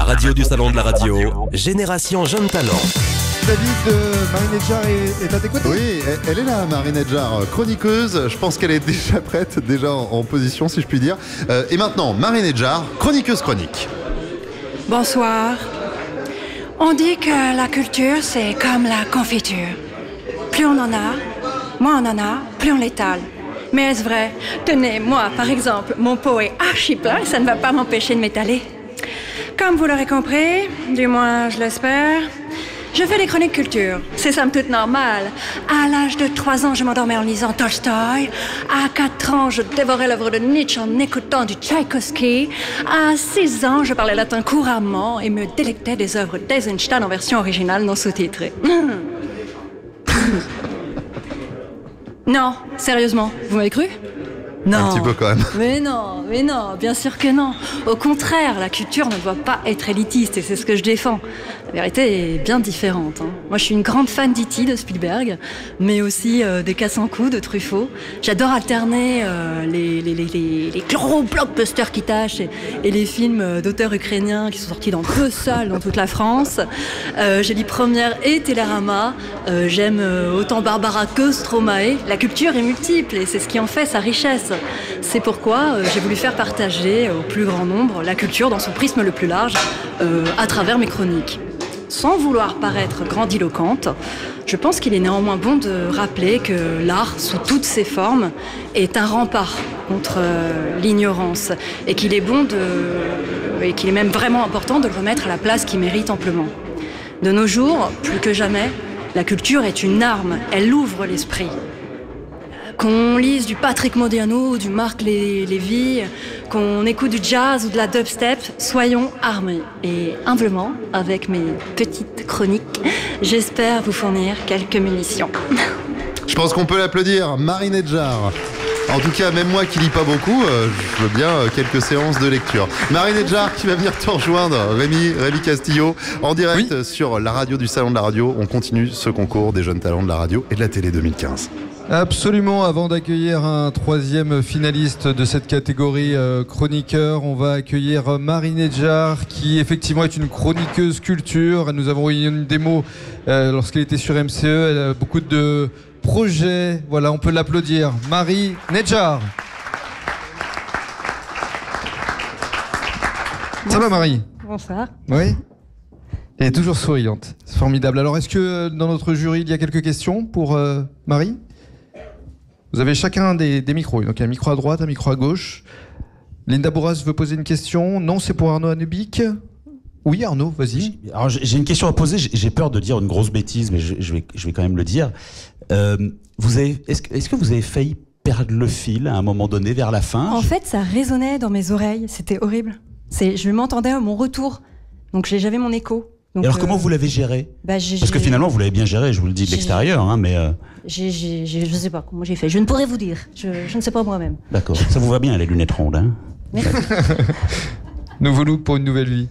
radio du Salon de la Radio, Génération Jeune Talent. David, Marinette Jarre est à tes côtés. Oui, elle est là, Marinette Jarre, chroniqueuse. Je pense qu'elle est déjà prête, déjà en position, si je puis dire. Et maintenant, Marinette Jarre, chroniqueuse chronique. Bonsoir. On dit que la culture, c'est comme la confiture. Plus on en a, moins on en a, plus on l'étale. Mais est-ce vrai? Tenez, moi, par exemple, mon pot est archi plein et ça ne va pas m'empêcher de m'étaler. Comme vous l'aurez compris, du moins je l'espère, je fais des chroniques culture. C'est somme toute normal. À l'âge de 3 ans, je m'endormais en lisant Tolstoï. À 4 ans, je dévorais l'œuvre de Nietzsche en écoutant du Tchaïkovski. À 6 ans, je parlais latin couramment et me délectais des œuvres d'Eisenstein en version originale non sous-titrée. Non, sérieusement, vous m'avez cru? Non. Un petit peu quand même. Mais non, bien sûr que non. Au contraire, la culture ne doit pas être élitiste et c'est ce que je défends. La vérité est bien différente. Moi, je suis une grande fan d'E.T. de Spielberg, mais aussi des Casse-en-Cou de Truffaut. J'adore alterner les gros blockbusters qui tâchent et les films d'auteurs ukrainiens qui sont sortis dans 2 salles dans toute la France. J'ai lu Première et Télérama. J'aime autant Barbara que Stromae. La culture est multiple et c'est ce qui en fait sa richesse. C'est pourquoi j'ai voulu faire partager au plus grand nombre la culture dans son prisme le plus large à travers mes chroniques. Sans vouloir paraître grandiloquente, je pense qu'il est néanmoins bon de rappeler que l'art, sous toutes ses formes, est un rempart contre l'ignorance et qu'il est même vraiment important de le remettre à la place qu'il mérite amplement. De nos jours, plus que jamais, la culture est une arme, elle ouvre l'esprit. Qu'on lise du Patrick Modiano ou du Marc Lévy, qu'on écoute du jazz ou de la dubstep, soyons armés. Et humblement, avec mes petites chroniques, j'espère vous fournir quelques munitions. Je pense qu'on peut l'applaudir, Marinette Jarre. En tout cas, même moi qui lis pas beaucoup, je veux bien quelques séances de lecture. Marinette Jarre qui va venir te rejoindre, Rémi Castillo, en direct sur la radio du Salon de la Radio. On continue ce concours des jeunes talents de la radio et de la télé 2015. Absolument, avant d'accueillir un 3e finaliste de cette catégorie chroniqueur, on va accueillir Marinette Jarre qui effectivement est une chroniqueuse culture. Elle nous a envoyé une démo lorsqu'elle était sur MCE, elle a beaucoup de projets, voilà, on peut l'applaudir. Marinette Jarre. Ça va Marie? Bonsoir. Oui. Elle est toujours souriante, c'est formidable. Alors est-ce que dans notre jury il y a quelques questions pour Marie? Vous avez chacun des micros, donc il y a un micro à droite, un micro à gauche. Linda Bourras veut poser une question. Non, c'est pour Arnaud Anubik. Oui, Arnaud, vas-y. Alors j'ai une question à poser, j'ai peur de dire une grosse bêtise, mais je vais quand même le dire. Est-ce que vous avez failli perdre le fil à un moment donné, vers la fin? En fait, ça résonnait dans mes oreilles, c'était horrible. Je m'entendais à mon retour, donc j'avais mon écho. Donc, alors comment vous l'avez géré? Parce que finalement vous l'avez bien géré, je vous le dis de l'extérieur, hein, mais... Je ne sais pas comment j'ai fait, je ne pourrais vous dire, je ne sais pas moi-même. D'accord, ça vous va bien les lunettes rondes, hein? Nouveau look pour une nouvelle vie.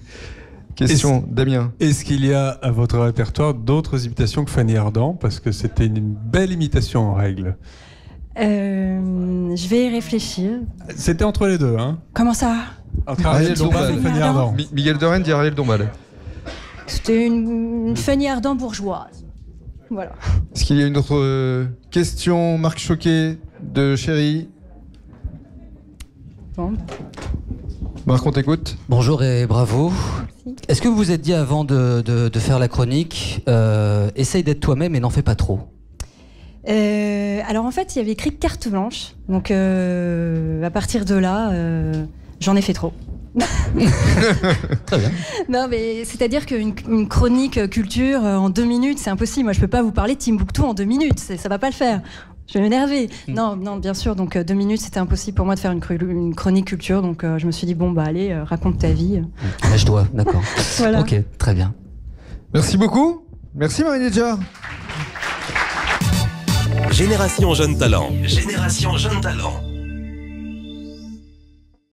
Question, Damien. Est-ce qu'il y a à votre répertoire d'autres imitations que Fanny Ardant? Parce que c'était une belle imitation en règle. Je vais y réfléchir. C'était entre les deux, hein? Comment ça? Entre Ariel Dombal et Fanny Ardant. Miguel Doren dit Ariel Dombal. C'était une Fanny Ardant bourgeoise. Voilà. Est-ce qu'il y a une autre question, Marc Choquet de Chéri? Bon. Marc, on t'écoute. Bonjour et bravo. Merci. Est-ce que vous vous êtes dit avant de faire la chronique, essaye d'être toi-même et n'en fais pas trop? Alors en fait, il y avait écrit carte blanche. Donc à partir de là, j'en ai fait trop. Très bien. Non, mais c'est-à-dire qu'une chronique culture en 2 minutes, c'est impossible. Moi, je peux pas vous parler de Timbuktu en 2 minutes. Ça va pas le faire. Je vais m'énerver. Non, bien sûr. Donc 2 minutes, c'était impossible pour moi de faire une chronique culture. Donc je me suis dit bon bah allez, raconte ta vie. Lâche-toi, d'accord. Voilà. Ok, très bien. Merci beaucoup. Merci Marinette Jarre. Génération Jeune Talent. Génération Jeune Talent.